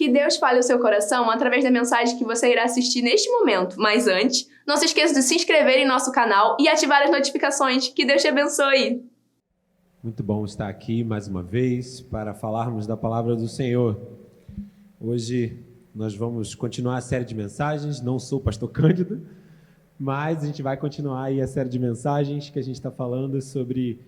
que Deus fale ao seu coração através da mensagem que você irá assistir neste momento. Mas antes, não se esqueça de se inscrever em nosso canal e ativar as notificações. Que Deus te abençoe! Muito bom estar aqui mais uma vez para falarmos da palavra do Senhor. Hoje nós vamos continuar a série de mensagens. Não sou o pastor Cândido, mas a gente vai continuar aí a série de mensagens que a gente está falando sobre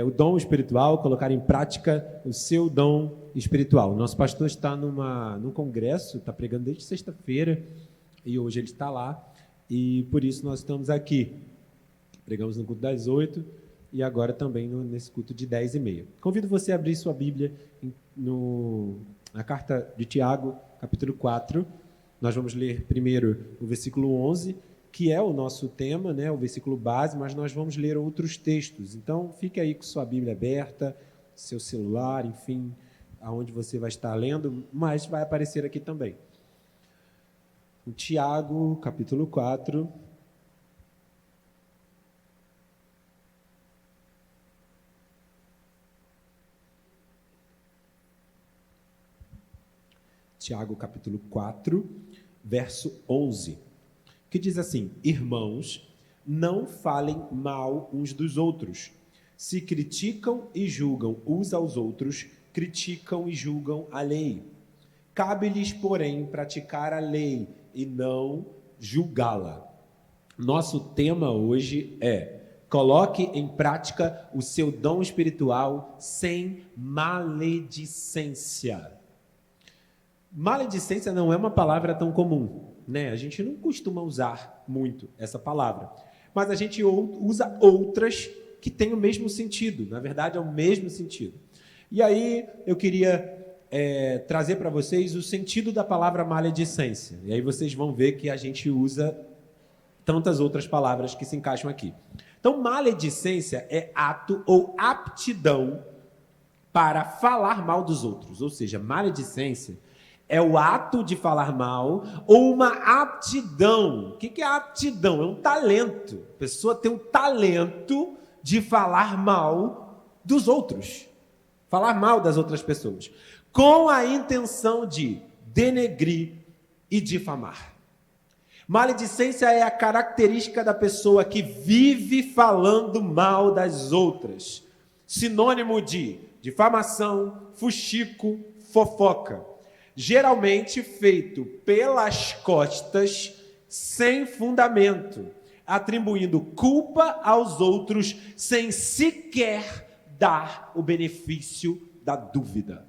o dom espiritual, colocar em prática o seu dom espiritual. Nosso pastor está num congresso, está pregando desde sexta-feira e hoje ele está lá e por isso nós estamos aqui. Pregamos no culto das 8 e agora também nesse culto de 10h30. Convido você a abrir sua Bíblia na carta de Tiago, capítulo 4. Nós vamos ler primeiro o versículo 11, que é o nosso tema, né, o versículo base, mas nós vamos ler outros textos. Então, fique aí com sua Bíblia aberta, seu celular, enfim, aonde você vai estar lendo, mas vai aparecer aqui também. O Tiago, capítulo 4. Tiago, capítulo 4, verso 11. Que diz assim: irmãos, não falem mal uns dos outros. Se criticam e julgam uns aos outros, criticam e julgam a lei. Cabe-lhes, porém, praticar a lei e não julgá-la. Nosso tema hoje é: coloque em prática o seu dom espiritual sem maledicência. Maledicência não é uma palavra tão comum, né? A gente não costuma usar muito essa palavra, mas a gente usa outras que têm o mesmo sentido, na verdade é o mesmo sentido. E aí eu queria trazer para vocês o sentido da palavra maledicência, e aí vocês vão ver que a gente usa tantas outras palavras que se encaixam aqui. Então, maledicência é ato ou aptidão para falar mal dos outros, ou seja, maledicência é o ato de falar mal ou uma aptidão. O que é aptidão? É um talento. A pessoa tem um talento de falar mal dos outros. Falar mal das outras pessoas. Com a intenção de denegrir e difamar. Maledicência é a característica da pessoa que vive falando mal das outras. Sinônimo de difamação, fuxico, fofoca. Geralmente feito pelas costas, sem fundamento, atribuindo culpa aos outros, sem sequer dar o benefício da dúvida.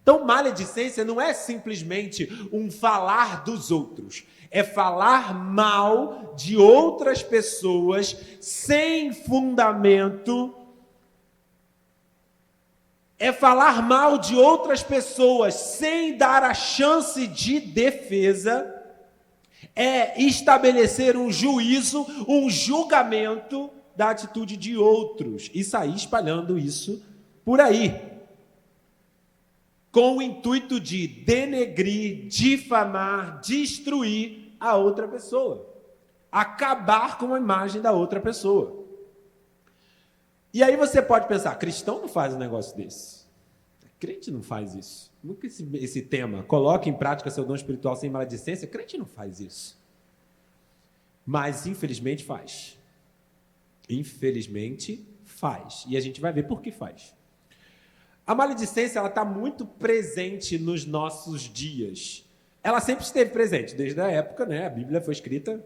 Então, maledicência não é simplesmente um falar dos outros, é falar mal de outras pessoas sem fundamento. É falar mal de outras pessoas sem dar a chance de defesa, é estabelecer um juízo, um julgamento da atitude de outros e sair espalhando isso por aí, com o intuito de denegrir, difamar, destruir a outra pessoa, acabar com a imagem da outra pessoa. E aí você pode pensar, cristão não faz um negócio desse. Crente não faz isso. Nunca esse tema, coloque em prática seu dom espiritual sem maledicência, crente não faz isso. Mas, infelizmente, faz. Infelizmente, faz. E a gente vai ver por que faz. A maledicência, ela está muito presente nos nossos dias. Ela sempre esteve presente, desde a época, né? A Bíblia foi escrita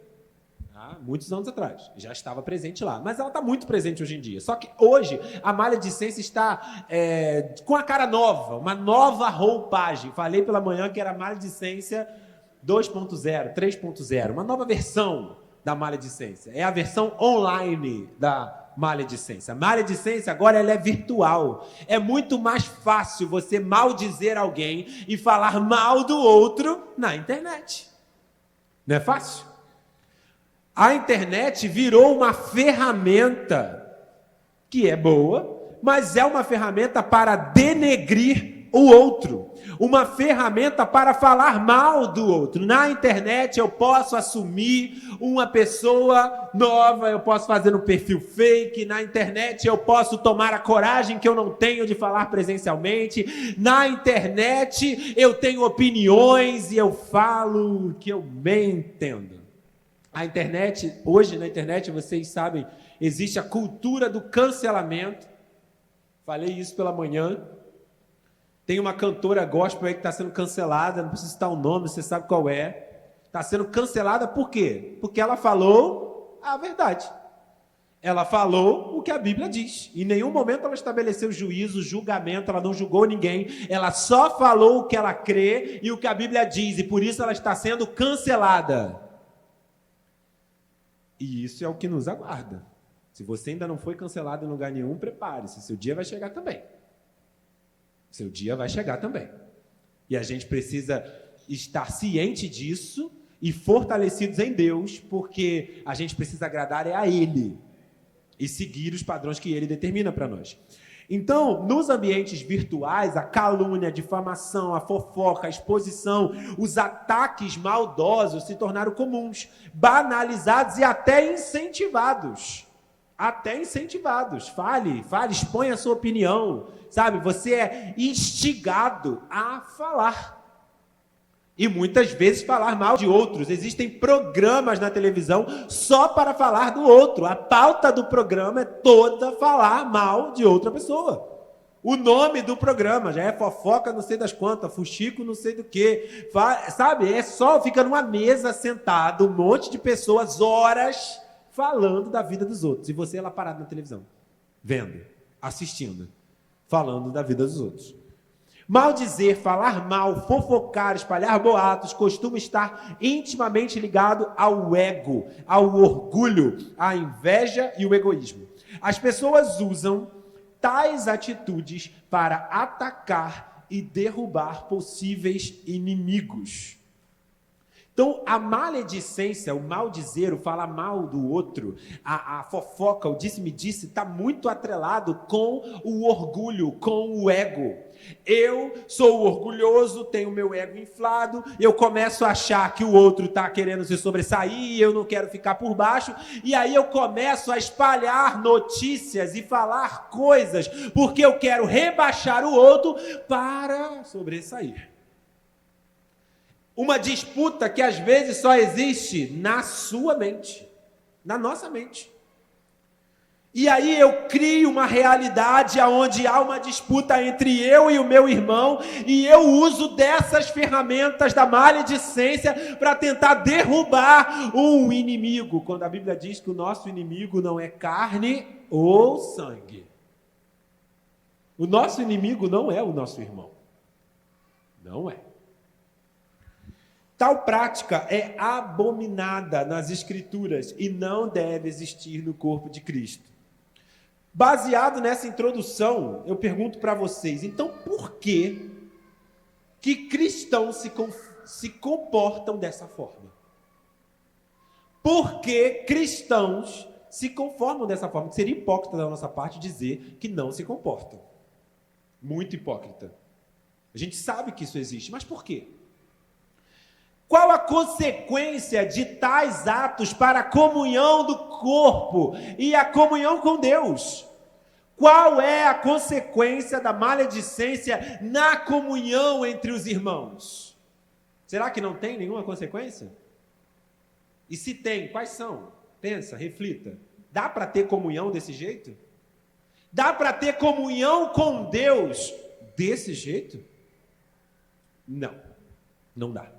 há muitos anos atrás, já estava presente lá, mas ela está muito presente hoje em dia. Só que hoje a maledicência está com a cara nova, uma nova roupagem. Falei pela manhã que era maledicência 2.0, 3.0, uma nova versão da maledicência. É a versão online da maledicência. A maledicência agora ela é virtual. É muito mais fácil você maldizer alguém e falar mal do outro na internet. Não é fácil? A internet virou uma ferramenta que é boa, mas é uma ferramenta para denegrir o outro, uma ferramenta para falar mal do outro. Na internet eu posso assumir uma pessoa nova, eu posso fazer um perfil fake, na internet eu posso tomar a coragem que eu não tenho de falar presencialmente, na internet eu tenho opiniões e eu falo o que eu bem entendo. A internet, hoje na internet, vocês sabem, existe a cultura do cancelamento. Falei isso pela manhã. Tem uma cantora gospel aí que está sendo cancelada, não precisa citar o nome, você sabe qual é. Está sendo cancelada por quê? Porque ela falou a verdade. Ela falou o que a Bíblia diz. Em nenhum momento ela estabeleceu juízo, julgamento, ela não julgou ninguém. Ela só falou o que ela crê e o que a Bíblia diz, e por isso ela está sendo cancelada. E isso é o que nos aguarda. Se você ainda não foi cancelado em lugar nenhum, prepare-se, seu dia vai chegar também. Seu dia vai chegar também. E a gente precisa estar ciente disso e fortalecidos em Deus, porque a gente precisa agradar a Ele e seguir os padrões que Ele determina para nós. Então, nos ambientes virtuais, a calúnia, a difamação, a fofoca, a exposição, os ataques maldosos se tornaram comuns, banalizados e até incentivados. Até incentivados. Fale, exponha a sua opinião. Sabe, você é instigado a falar. E muitas vezes falar mal de outros. Existem programas na televisão só para falar do outro. A pauta do programa é toda falar mal de outra pessoa. O nome do programa já é fofoca não sei das quantas, fuxico não sei do que. Sabe, é só, fica numa mesa sentado, um monte de pessoas, horas, falando da vida dos outros. E você lá parado na televisão, vendo, assistindo, falando da vida dos outros. Maldizer, falar mal, fofocar, espalhar boatos, costuma estar intimamente ligado ao ego, ao orgulho, à inveja e o egoísmo. As pessoas usam tais atitudes para atacar e derrubar possíveis inimigos. Então, a maledicência, o maldizer, o falar mal do outro, a fofoca, o disse-me-disse, está muito atrelado com o orgulho, com o ego. Eu sou orgulhoso, tenho meu ego inflado, eu começo a achar que o outro está querendo se sobressair, eu não quero ficar por baixo, e aí eu começo a espalhar notícias e falar coisas, porque eu quero rebaixar o outro para sobressair. Uma disputa que às vezes só existe na sua mente, na nossa mente. E aí eu crio uma realidade onde há uma disputa entre eu e o meu irmão, e eu uso dessas ferramentas da maledicência para tentar derrubar um inimigo, quando a Bíblia diz que o nosso inimigo não é carne ou sangue. O nosso inimigo não é o nosso irmão. Não é. Tal prática é abominada nas Escrituras e não deve existir no corpo de Cristo. Baseado nessa introdução, eu pergunto para vocês, então por que cristãos se comportam dessa forma? Por que cristãos se conformam dessa forma? Seria hipócrita da nossa parte dizer que não se comportam. Muito hipócrita. A gente sabe que isso existe, mas por quê? Qual a consequência de tais atos para a comunhão do corpo e a comunhão com Deus? Qual é a consequência da maledicência na comunhão entre os irmãos? Será que não tem nenhuma consequência? E se tem, quais são? Pensa, reflita. Dá para ter comunhão desse jeito? Dá para ter comunhão com Deus desse jeito? Não, não dá.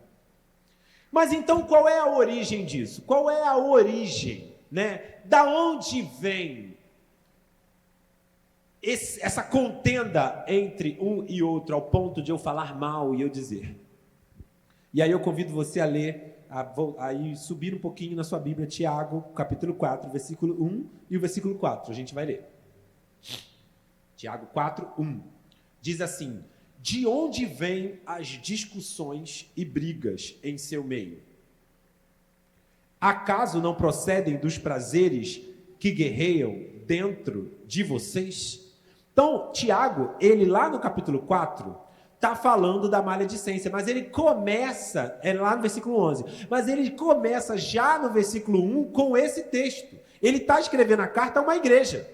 Mas então qual é a origem disso? Qual é a origem, né? Da onde vem essa contenda entre um e outro, ao ponto de eu falar mal e eu dizer? E aí eu convido você a ler, a subir um pouquinho na sua Bíblia, Tiago, capítulo 4, versículo 1 e o versículo 4. A gente vai ler. Tiago 4, 1. Diz assim: de onde vêm as discussões e brigas em seu meio? Acaso não procedem dos prazeres que guerreiam dentro de vocês? Então, Tiago, ele lá no capítulo 4, está falando da maledicência, mas ele começa, é lá no versículo 11, mas ele começa já no versículo 1 com esse texto. Ele está escrevendo a carta a uma igreja,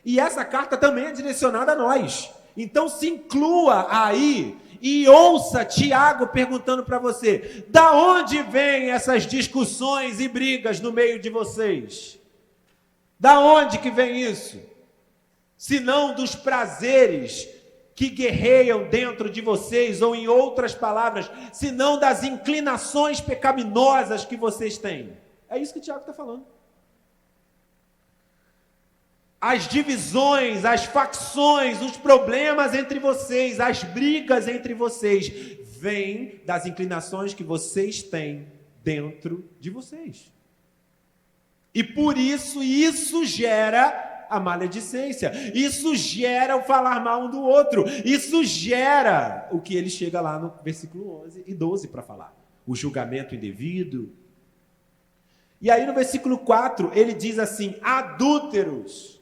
e essa carta também é direcionada a nós. Então se inclua aí e ouça Tiago perguntando para você: da onde vêm essas discussões e brigas no meio de vocês? Da onde que vem isso? Se não dos prazeres que guerreiam dentro de vocês, ou em outras palavras, se não das inclinações pecaminosas que vocês têm. É isso que Tiago está falando. As divisões, as facções, os problemas entre vocês, as brigas entre vocês, vêm das inclinações que vocês têm dentro de vocês. E por isso gera a maledicência, isso gera o falar mal um do outro, isso gera o que ele chega lá no versículo 11 e 12 para falar, o julgamento indevido. E aí no versículo 4 ele diz assim: adúlteros.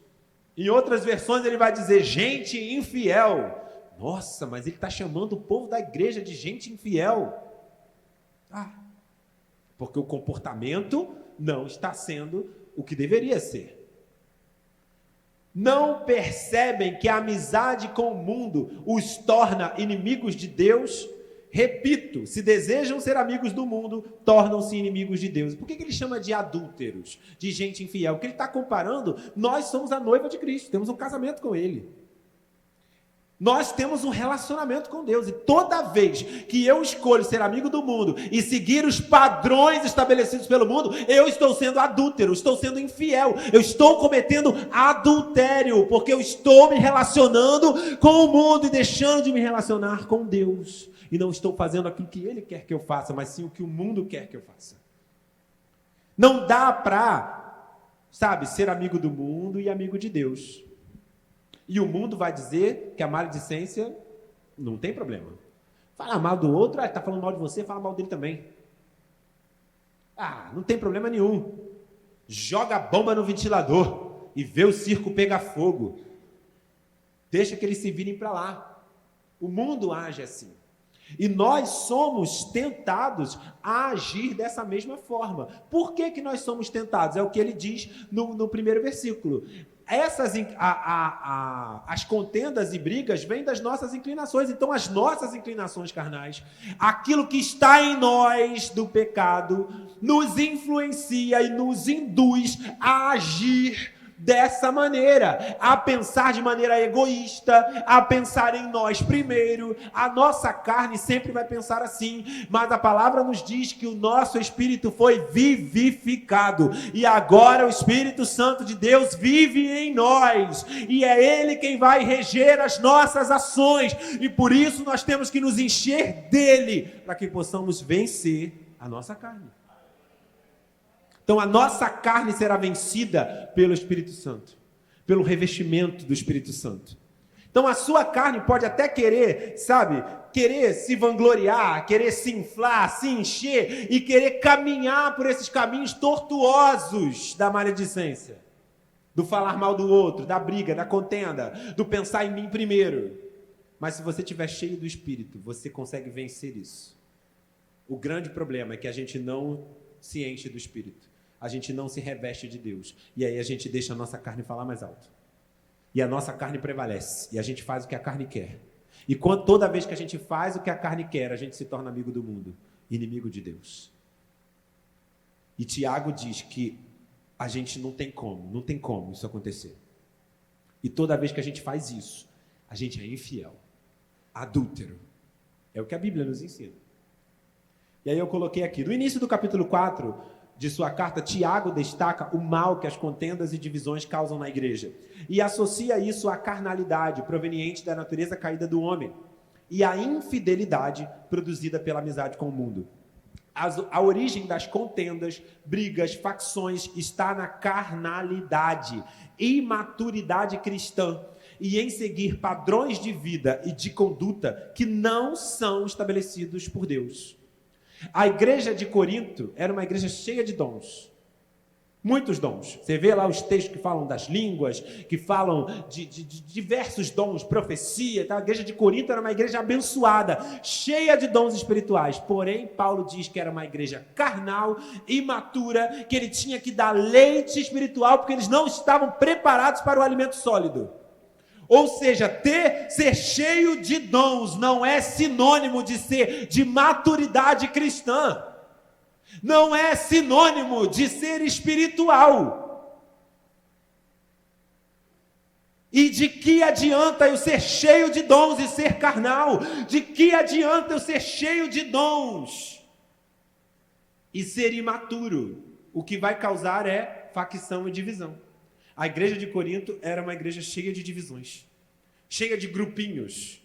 Em outras versões ele vai dizer gente infiel. Nossa, mas ele está chamando o povo da igreja de gente infiel. Porque o comportamento não está sendo o que deveria ser. Não percebem que a amizade com o mundo os torna inimigos de Deus? Repito, se desejam ser amigos do mundo, tornam-se inimigos de Deus. Por que ele chama de adúlteros, de gente infiel? Porque ele está comparando, nós somos a noiva de Cristo, temos um casamento com Ele. Nós temos um relacionamento com Deus, e toda vez que eu escolho ser amigo do mundo e seguir os padrões estabelecidos pelo mundo, eu estou sendo adúltero, estou sendo infiel, eu estou cometendo adultério, porque eu estou me relacionando com o mundo e deixando de me relacionar com Deus, e não estou fazendo aquilo que Ele quer que eu faça, mas sim o que o mundo quer que eu faça. Não dá para, ser amigo do mundo e amigo de Deus. E o mundo vai dizer que a maledicência não tem problema. Fala mal do outro, está falando mal de você, fala mal dele também. Não tem problema nenhum. Joga a bomba no ventilador e vê o circo pegar fogo. Deixa que eles se virem para lá. O mundo age assim. E nós somos tentados a agir dessa mesma forma. Por que nós somos tentados? É o que ele diz no primeiro versículo. As contendas e brigas vêm das nossas inclinações. Então as nossas inclinações carnais, aquilo que está em nós do pecado, nos influencia e nos induz a agir dessa maneira, a pensar de maneira egoísta, a pensar em nós primeiro. A nossa carne sempre vai pensar assim, mas a palavra nos diz que o nosso espírito foi vivificado, e agora o Espírito Santo de Deus vive em nós, e é Ele quem vai reger as nossas ações, e por isso nós temos que nos encher dele, para que possamos vencer a nossa carne. Então a nossa carne será vencida pelo Espírito Santo, pelo revestimento do Espírito Santo. Então a sua carne pode até querer, querer se vangloriar, querer se inflar, se encher e querer caminhar por esses caminhos tortuosos da maledicência, do falar mal do outro, da briga, da contenda, do pensar em mim primeiro. Mas se você estiver cheio do Espírito, você consegue vencer isso. O grande problema é que a gente não se enche do Espírito. A gente não se reveste de Deus. E aí a gente deixa a nossa carne falar mais alto. E a nossa carne prevalece. E a gente faz o que a carne quer. E toda vez que a gente faz o que a carne quer, a gente se torna amigo do mundo, inimigo de Deus. E Tiago diz que a gente não tem como isso acontecer. E toda vez que a gente faz isso, a gente é infiel, adúltero. É o que a Bíblia nos ensina. E aí eu coloquei aqui, no início do capítulo 4 de sua carta, Tiago destaca o mal que as contendas e divisões causam na igreja, e associa isso à carnalidade proveniente da natureza caída do homem, e à infidelidade produzida pela amizade com o mundo. A origem das contendas, brigas, facções está na carnalidade, imaturidade cristã, e em seguir padrões de vida e de conduta que não são estabelecidos por Deus. A igreja de Corinto era uma igreja cheia de dons, Muitos dons. Você vê lá os textos que falam das línguas, que falam de diversos dons, profecia. Tá? A igreja de Corinto era uma igreja abençoada, cheia de dons espirituais. Porém, Paulo diz que era uma igreja carnal, imatura, que ele tinha que dar leite espiritual, porque eles não estavam preparados para o alimento sólido. Ou seja, ser cheio de dons não é sinônimo de maturidade cristã. Não é sinônimo de ser espiritual. E de que adianta eu ser cheio de dons e ser carnal? De que adianta eu ser cheio de dons e ser imaturo? O que vai causar é facção e divisão. A igreja de Corinto era uma igreja cheia de divisões, cheia de grupinhos.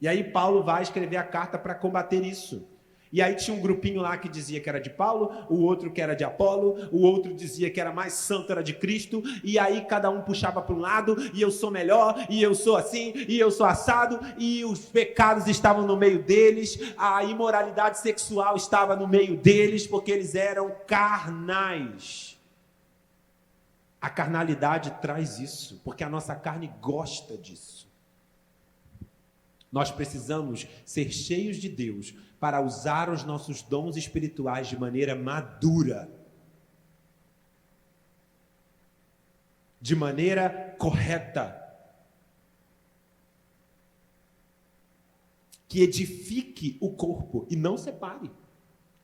E aí Paulo vai escrever a carta para combater isso. E aí tinha um grupinho lá que dizia que era de Paulo, o outro que era de Apolo, o outro dizia que era mais santo, era de Cristo, e aí cada um puxava para um lado, e eu sou melhor, e eu sou assim, e eu sou assado, e os pecados estavam no meio deles, a imoralidade sexual estava no meio deles, porque eles eram carnais. A carnalidade traz isso, porque a nossa carne gosta disso. Nós precisamos ser cheios de Deus para usar os nossos dons espirituais de maneira madura, de maneira correta, que edifique o corpo e não separe.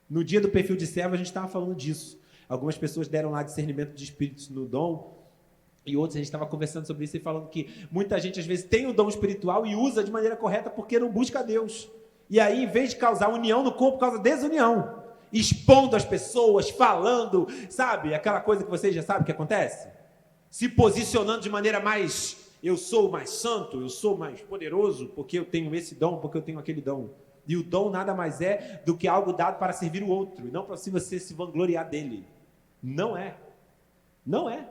No dia do perfil de servo a gente estava falando disso. Algumas pessoas deram lá discernimento de espíritos no dom, e outros a gente estava conversando sobre isso e falando que muita gente às vezes tem o dom espiritual e usa de maneira correta porque não busca Deus. E aí, em vez de causar união no corpo, causa desunião. Expondo as pessoas, falando, sabe? Aquela coisa que vocês já sabem que acontece. Se posicionando de maneira mais, eu sou mais santo, eu sou mais poderoso, porque eu tenho esse dom, porque eu tenho aquele dom. E o dom nada mais é do que algo dado para servir o outro, e não para você se vangloriar dele. Não é. Não é.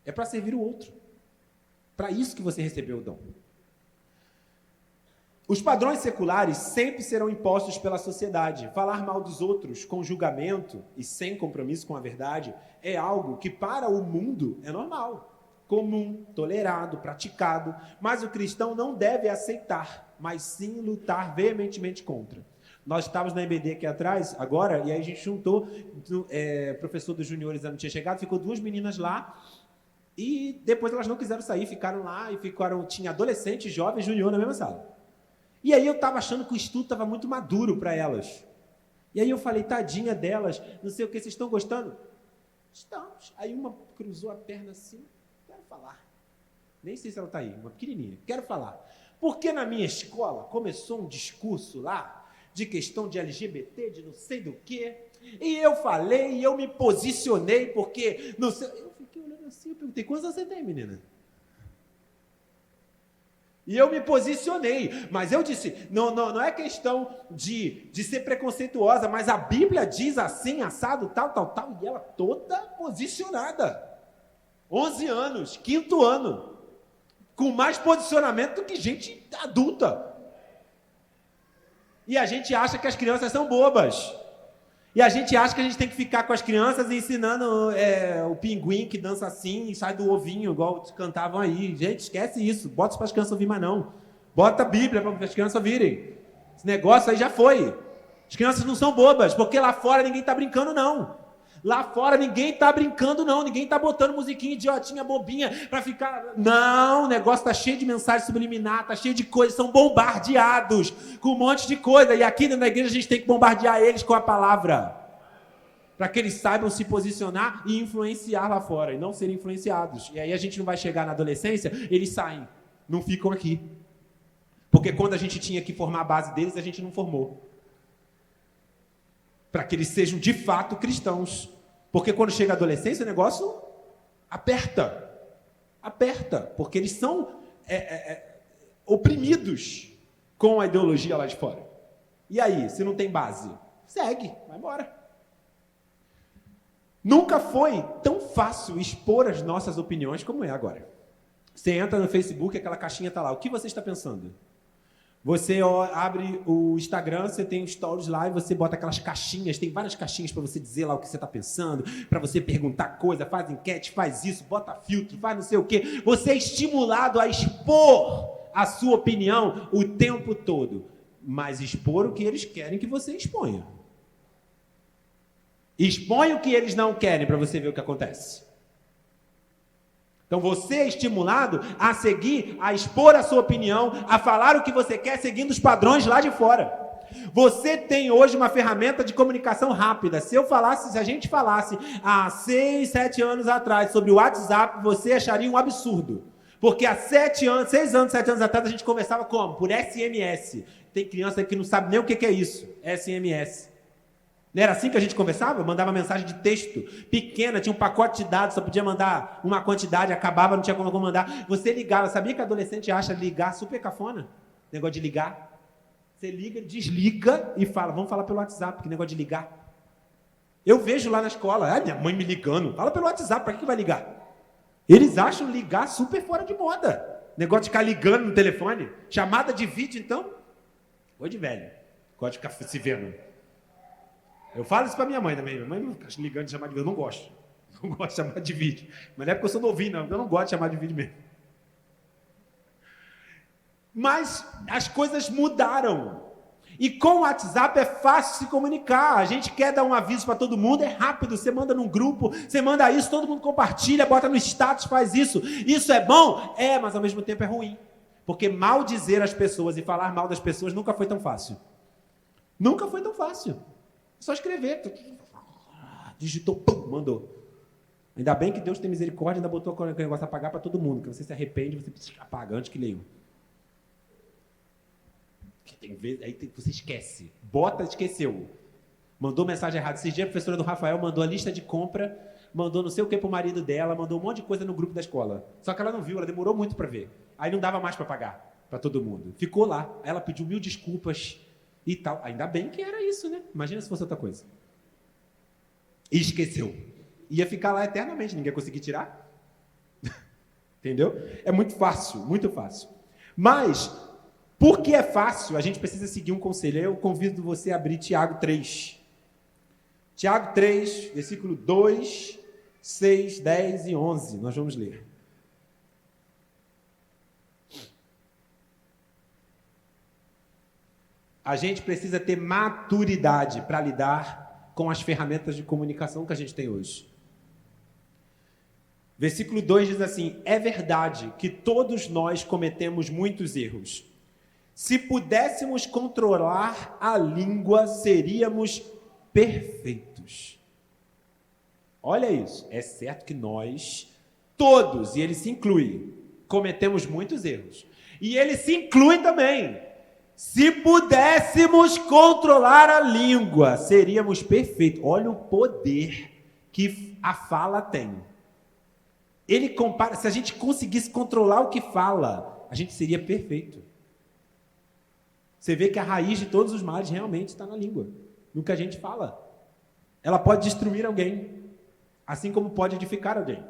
É para servir o outro. Para isso que você recebeu o dom. Os padrões seculares sempre serão impostos pela sociedade. Falar mal dos outros com julgamento e sem compromisso com a verdade é algo que para o mundo é normal, comum, tolerado, praticado, mas o cristão não deve aceitar, mas sim lutar veementemente contra. Nós estávamos na EBD aqui atrás, agora, e aí a gente juntou, o professor dos juniores não tinha chegado, ficou 2 meninas lá, e depois elas não quiseram sair, ficaram lá, e tinha adolescente, jovem, junior na mesma sala. E aí eu estava achando que o estudo estava muito maduro para elas. E aí eu falei, tadinha delas, não sei o que, vocês estão gostando? Estamos. Aí uma cruzou a perna assim, quero falar. Nem sei se ela está aí, uma pequenininha, quero falar. Porque na minha escola começou um discurso lá, de questão de LGBT, de não sei do quê, e eu falei, e eu me posicionei, porque, não sei, eu fiquei olhando assim, eu perguntei, quantos anos você tem, menina? E eu me posicionei, mas eu disse, não é questão de ser preconceituosa, mas a Bíblia diz assim, assado, tal, e ela toda posicionada. 11 anos, 5º ano, com mais posicionamento do que gente adulta. E a gente acha que as crianças são bobas. E a gente acha que a gente tem que ficar com as crianças ensinando o pinguim que dança assim e sai do ovinho, igual cantavam aí. Gente, esquece isso. Bota isso para as crianças ouvir mais não. Bota a Bíblia para as crianças ouvirem. Esse negócio aí já foi. As crianças não são bobas, porque lá fora ninguém está brincando não. Lá fora ninguém está brincando não. Ninguém está botando musiquinha idiotinha, bobinha, para ficar... Não, o negócio está cheio de mensagem subliminar, está cheio de coisas, são bombardeados com um monte de coisa. E aqui dentro da igreja a gente tem que bombardear eles com a palavra, para que eles saibam se posicionar e influenciar lá fora, e não serem influenciados. E aí a gente não vai chegar na adolescência, eles saem, não ficam aqui. Porque quando a gente tinha que formar a base deles, a gente não formou. Para que eles sejam de fato cristãos. Porque quando chega a adolescência, o negócio aperta. Aperta, porque eles são oprimidos com a ideologia lá de fora. E aí, se não tem base? Segue, vai embora. Nunca foi tão fácil expor as nossas opiniões como é agora. Você entra no Facebook, aquela caixinha está lá. O que você está pensando? Você abre o Instagram, você tem stories lá e você bota aquelas caixinhas, tem várias caixinhas para você dizer lá o que você está pensando, para você perguntar coisa, faz enquete, faz isso, bota filtro, faz não sei o quê. Você é estimulado a expor a sua opinião o tempo todo, mas expor o que eles querem que você exponha. Expõe o que eles não querem para você ver o que acontece. Então você é estimulado a seguir, a expor a sua opinião, a falar o que você quer, seguindo os padrões lá de fora. Você tem hoje uma ferramenta de comunicação rápida. Se a gente falasse há 6, 7 anos atrás sobre o WhatsApp, você acharia um absurdo. Porque há 6 anos, 7 anos atrás, a gente conversava como? Por SMS. Tem criança que não sabe nem o que é isso, SMS. Não era assim que a gente conversava? Eu mandava mensagem de texto pequena, tinha um pacote de dados, só podia mandar uma quantidade, acabava, não tinha como mandar. Você ligava, sabia que adolescente acha ligar super cafona? Negócio de ligar. Você liga, desliga e fala, vamos falar pelo WhatsApp, que negócio de ligar. Eu vejo lá na escola, minha mãe me ligando, fala pelo WhatsApp, para que vai ligar? Eles acham ligar super fora de moda. Negócio de ficar ligando no telefone. Chamada de vídeo, então? Oi de velho. Gosto de ficar se vendo. Eu falo isso pra minha mãe também. Minha mãe não fica ligando de chamar de vídeo. Eu não gosto. Não gosto de chamar de vídeo. Mas não é porque eu sou novinho, não. Eu não gosto de chamar de vídeo mesmo. Mas as coisas mudaram. E com o WhatsApp é fácil se comunicar. A gente quer dar um aviso para todo mundo, é rápido. Você manda num grupo, você manda isso, todo mundo compartilha, bota no status, faz isso. Isso é bom? É, mas ao mesmo tempo é ruim. Porque maldizer as pessoas e falar mal das pessoas nunca foi tão fácil. Nunca foi tão fácil. É só escrever. Digitou, pum, mandou. Ainda bem que Deus tem misericórdia, ainda botou o negócio apagar para todo mundo, que você se arrepende, você apaga antes que leiam. Tem vezes, aí você esquece. Bota, esqueceu. Mandou mensagem errada. Esses dias a professora do Rafael mandou a lista de compra, mandou não sei o que para o marido dela, mandou um monte de coisa no grupo da escola. Só que ela não viu, ela demorou muito para ver. Aí não dava mais para pagar para todo mundo. Ficou lá. Aí ela pediu 1000 desculpas e tal. Ainda bem que era isso, né? Imagina se fosse outra coisa. E esqueceu. Ia ficar lá eternamente, ninguém ia conseguir tirar. Entendeu? É muito fácil, muito fácil. Mas, porque é fácil, a gente precisa seguir um conselho. Eu convido você a abrir Tiago 3. Tiago 3, versículo 2, 6, 10 e 11. Nós vamos ler. A gente precisa ter maturidade para lidar com as ferramentas de comunicação que a gente tem hoje. Versículo 2 diz assim: é verdade que todos nós cometemos muitos erros. Se pudéssemos controlar a língua, seríamos perfeitos. Olha isso, é certo que nós, todos, e ele se inclui, cometemos muitos erros. E ele se inclui também. Se pudéssemos controlar a língua, seríamos perfeitos. Olha o poder que a fala tem. Ele compara, se a gente conseguisse controlar o que fala, a gente seria perfeito. Você vê que a raiz de todos os males realmente está na língua, no que a gente fala. Ela pode destruir alguém, assim como pode edificar alguém.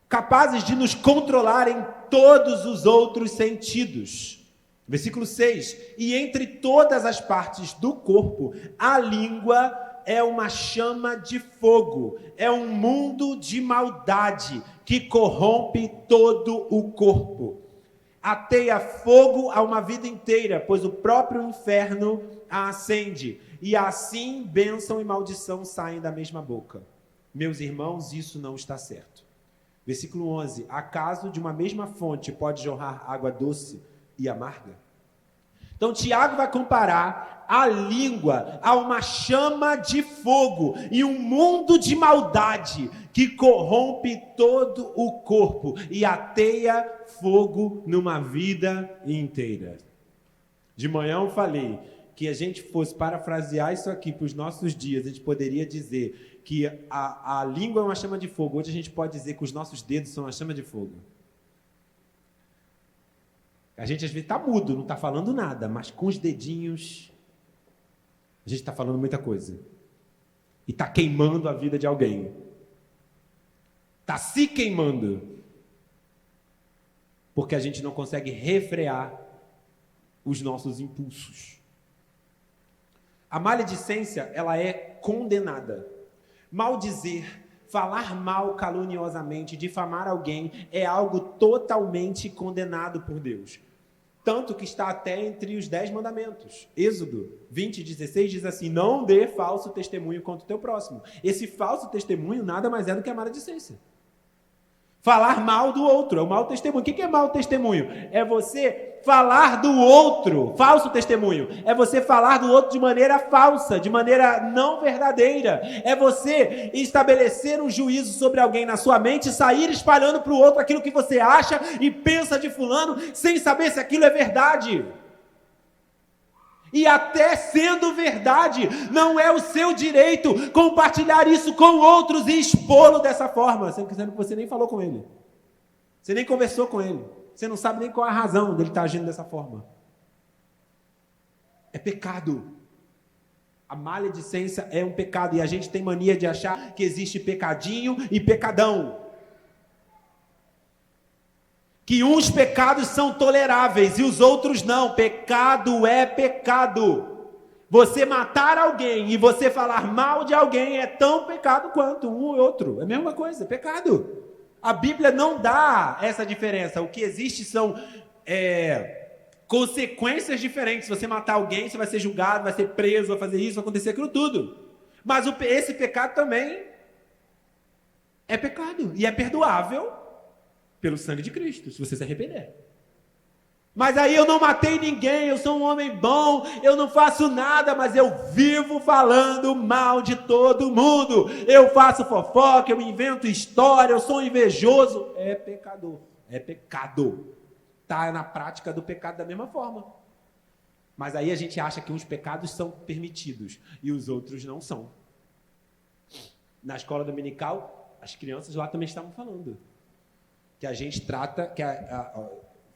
Capazes de nos controlar em todos os outros sentidos. Versículo 6. E entre todas as partes do corpo, a língua é uma chama de fogo, é um mundo de maldade que corrompe todo o corpo. Ateia fogo a uma vida inteira, pois o próprio inferno a acende. E assim bênção e maldição saem da mesma boca. Meus irmãos, isso não está certo. Versículo 11. Acaso de uma mesma fonte pode jorrar água doce e amarga? Então Tiago vai comparar a língua a uma chama de fogo e um mundo de maldade que corrompe todo o corpo e ateia fogo numa vida inteira. De manhã eu falei que a gente fosse parafrasear isso aqui para os nossos dias, a gente poderia dizer que a língua é uma chama de fogo. Hoje a gente pode dizer que os nossos dedos são uma chama de fogo. A gente às vezes está mudo, não está falando nada, mas com os dedinhos a gente está falando muita coisa. E está queimando a vida de alguém. Está se queimando. porque a gente não consegue refrear os nossos impulsos. A maledicência, ela é condenada. Maldizer, falar mal caluniosamente, difamar alguém é algo totalmente condenado por Deus. Tanto que está até entre os 10 mandamentos. Êxodo 20:16 diz assim: não dê falso testemunho contra o teu próximo. Esse falso testemunho nada mais é do que a maledicência. Falar mal do outro é o mau testemunho. O que é mau testemunho? É você falar do outro, falso testemunho. É você falar do outro de maneira falsa, de maneira não verdadeira. É você estabelecer um juízo sobre alguém na sua mente e sair espalhando para o outro aquilo que você acha e pensa de fulano, sem saber se aquilo é verdade. E até sendo verdade, não é o seu direito compartilhar isso com outros e expô-lo dessa forma, sendo que você nem falou com ele. Você nem conversou com ele. Você não sabe nem qual é a razão dele estar agindo dessa forma. É pecado. A maledicência é um pecado. E a gente tem mania de achar que existe pecadinho e pecadão. Que uns pecados são toleráveis e os outros não. Pecado é pecado. Você matar alguém e você falar mal de alguém é tão pecado quanto um ou outro. É a mesma coisa, é pecado. A Bíblia não dá essa diferença. O que existe são consequências diferentes. Se você matar alguém, você vai ser julgado, vai ser preso, vai fazer isso, vai acontecer aquilo tudo. Mas esse pecado também é pecado e é perdoável pelo sangue de Cristo, se você se arrepender. Mas aí eu não matei ninguém, eu sou um homem bom, eu não faço nada, mas eu vivo falando mal de todo mundo. Eu faço fofoca, eu invento história, eu sou invejoso. É pecador, é pecado. Está na prática do pecado da mesma forma. Mas aí a gente acha que uns pecados são permitidos e os outros não são. Na escola dominical, as crianças lá também estavam falando. Que a gente trata,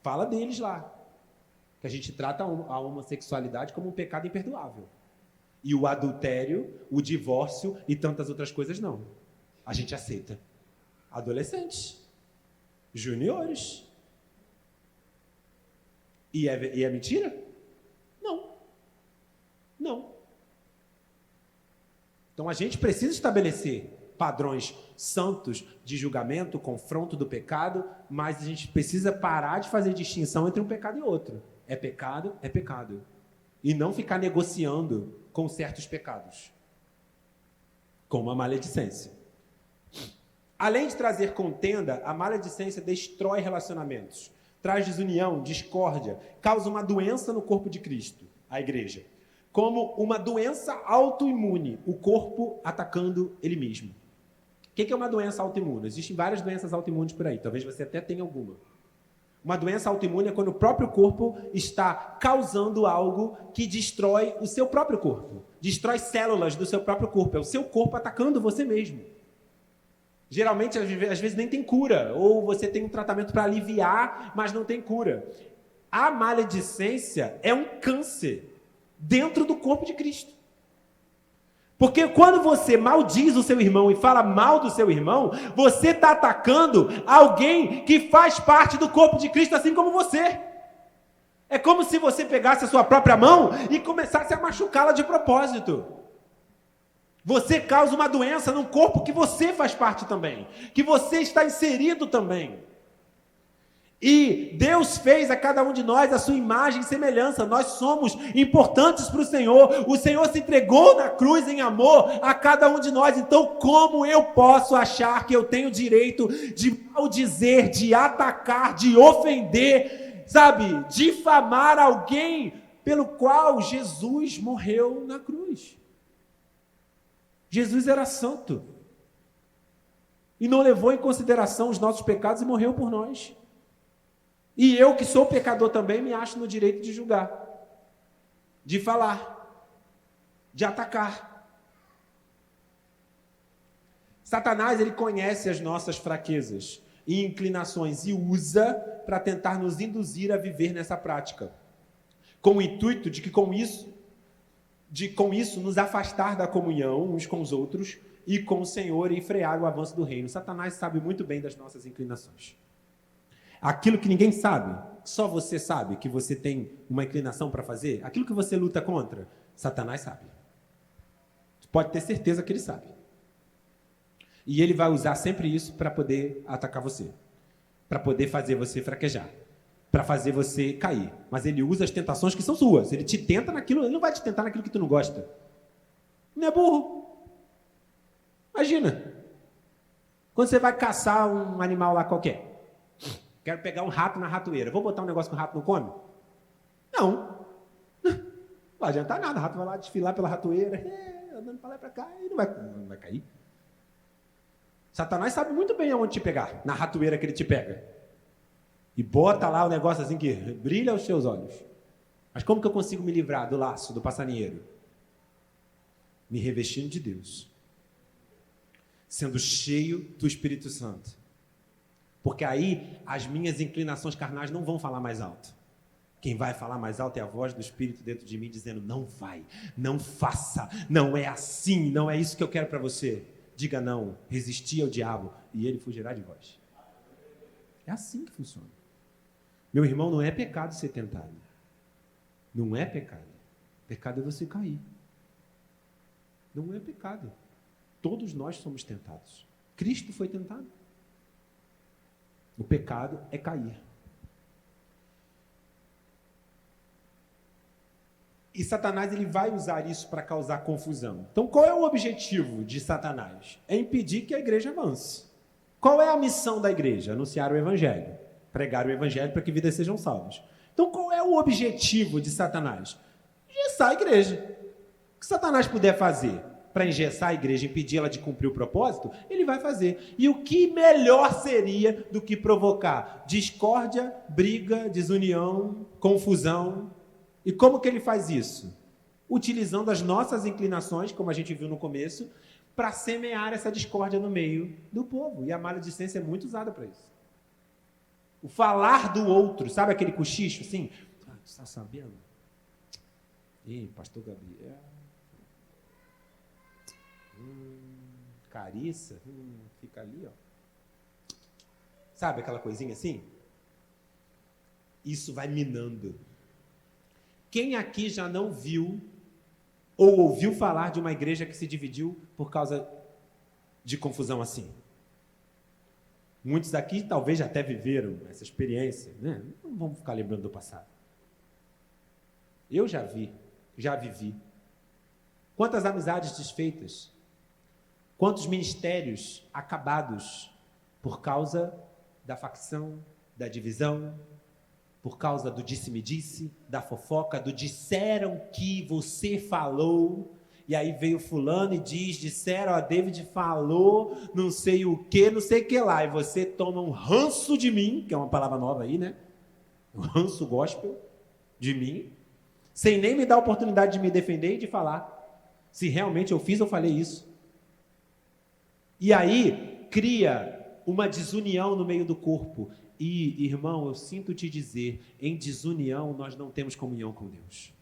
fala deles lá, que a gente trata a homossexualidade como um pecado imperdoável. E o adultério, o divórcio e tantas outras coisas não. A gente aceita. Adolescentes, juniores. E é mentira? Não. Não. Então a gente precisa estabelecer padrões santos de julgamento, confronto do pecado, mas a gente precisa parar de fazer distinção entre um pecado e outro. É pecado, é pecado. E não ficar negociando com certos pecados, como a maledicência. Além de trazer contenda, a maledicência destrói relacionamentos, traz desunião, discórdia, causa uma doença no corpo de Cristo, a igreja, como uma doença autoimune, o corpo atacando ele mesmo. O que é uma doença autoimune? Existem várias doenças autoimunes por aí, talvez você até tenha alguma. Uma doença autoimune é quando o próprio corpo está causando algo que destrói o seu próprio corpo, destrói células do seu próprio corpo, é o seu corpo atacando você mesmo. Geralmente, às vezes nem tem cura, ou você tem um tratamento para aliviar, mas não tem cura. A maledicência é um câncer dentro do corpo de Cristo. Porque quando você maldiz o seu irmão e fala mal do seu irmão, você está atacando alguém que faz parte do corpo de Cristo, assim como você. É como se você pegasse a sua própria mão e começasse a machucá-la de propósito. Você causa uma doença num corpo que você faz parte também, que você está inserido também. E Deus fez a cada um de nós a sua imagem e semelhança. Nós somos importantes para o Senhor. O Senhor se entregou na cruz em amor a cada um de nós. Então, como eu posso achar que eu tenho direito de maldizer, de atacar, de ofender, sabe, difamar alguém pelo qual Jesus morreu na cruz? Jesus era santo e não levou em consideração os nossos pecados e morreu por nós. E eu, que sou pecador também, me acho no direito de julgar, de falar, de atacar. Satanás, ele conhece as nossas fraquezas e inclinações e usa para tentar nos induzir a viver nessa prática, com o intuito de que com isso nos afastar da comunhão uns com os outros e com o Senhor e frear o avanço do reino. Satanás sabe muito bem das nossas inclinações. Aquilo que ninguém sabe, só você sabe que você tem uma inclinação para fazer, aquilo que você luta contra, Satanás sabe. Pode ter certeza que ele sabe. E ele vai usar sempre isso para poder atacar você, para poder fazer você fraquejar, para fazer você cair. Mas ele usa as tentações que são suas. Ele te tenta naquilo, ele não vai te tentar naquilo que tu não gosta. Não é burro. Imagina. Quando você vai caçar um animal lá qualquer. Quero pegar um rato na ratoeira. Vou botar um negócio que o rato não come? Não. Não vai adiantar nada. O rato vai lá desfilar pela ratoeira, andando para lá e para cá, e não vai cair. Satanás sabe muito bem aonde te pegar, na ratoeira que ele te pega. E bota lá o negócio assim que brilha aos seus olhos. Mas como que eu consigo me livrar do laço, do passarinheiro? Me revestindo de Deus. Sendo cheio do Espírito Santo. Porque aí as minhas inclinações carnais não vão falar mais alto. Quem vai falar mais alto é a voz do Espírito dentro de mim dizendo, não vai, não faça, não é assim, não é isso que eu quero para você. Diga não, resistir ao diabo e ele fugirá de vós. É assim que funciona. Meu irmão, não é pecado ser tentado. Não é pecado. Pecado é você cair. Não é pecado. Todos nós somos tentados. Cristo foi tentado. O pecado é cair. E Satanás ele vai usar isso para causar confusão. Então, qual é o objetivo de Satanás? É impedir que a igreja avance. Qual é a missão da igreja? Anunciar o evangelho. Pregar o evangelho para que vidas sejam salvas. Então, qual é o objetivo de Satanás? Engessar a igreja. O que Satanás puder fazer para engessar a igreja, impedi-la de cumprir o propósito, ele vai fazer. E o que melhor seria do que provocar discórdia, briga, desunião, confusão? E como que ele faz isso? Utilizando as nossas inclinações, como a gente viu no começo, para semear essa discórdia no meio do povo. E a maledicência é muito usada para isso. O falar do outro, sabe aquele cochicho assim? Ah, tu está sabendo? Ih, pastor Gabriel. Carissa, fica ali, ó. Sabe aquela coisinha assim? Isso vai minando. Quem aqui já não viu ou ouviu falar de uma igreja que se dividiu por causa de confusão assim? Muitos daqui talvez já até viveram essa experiência, né? Não vamos ficar lembrando do passado. Eu já vivi. Quantas amizades desfeitas? Quantos ministérios acabados por causa da facção, da divisão, por causa do disse-me-disse, da fofoca, do disseram que você falou, e aí veio fulano e diz, disseram, a David falou, não sei o que lá, e você toma um ranço de mim, que é uma palavra nova aí, né? Um ranço gospel de mim, sem nem me dar a oportunidade de me defender e de falar se realmente eu fiz ou falei isso. E aí cria uma desunião no meio do corpo. E, irmão, eu sinto te dizer, em desunião nós não temos comunhão com Deus.